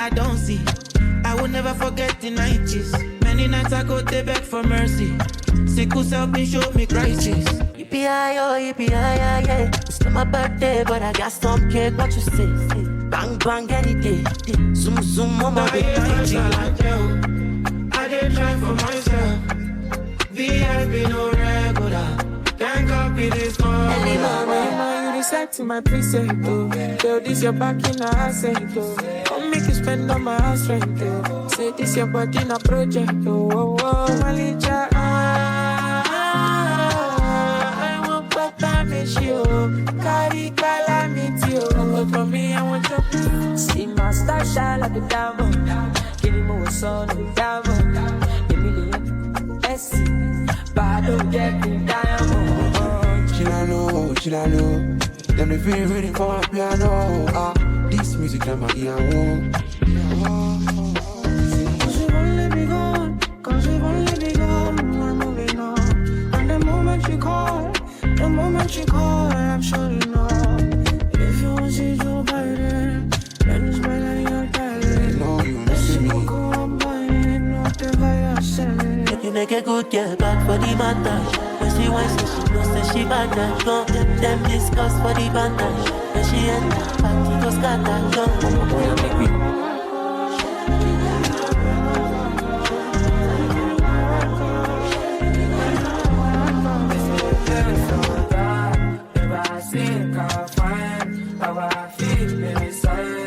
I don't see. I will never forget the 90s. Many nights I go to beg for mercy. Sickle self me show me crisis. Yippee-yi, oh, yippee-yi, yeah. It's not my birthday, but I got some cake. What you say? Bang, bang, any day. Zoom, zoom, on my baby. I did try for myself. VIP no regular. Can't copy this one. Early mama, you decide to my precinct, oh. Girl, this your back in a accent, oh. Come make you spend on my house rent, oh. Say this your body in a project, oh, oh, oh. Malija, I want better miss you. Carry calamity, oh. For me, I want your see my star shine like a diamond. Give me more sun like a diamond. Give me the Messi, but I don't get the diamond. Chilano, them they feel ready for a piano. This music I'm a ear. Cause you've only begun, we're moving on. And the moment you call, I'm sure you know. If you want to see Joe Biden, then it's better you're dying. No, you miss me. Go on buying whatever you're selling. you make a good girl bad for the bandage. When she wants to, she knows that she bad that. Don't let them discuss for the bandage. When she enter, party goes scatter. Don't make me. Never I think I find how I feel inside.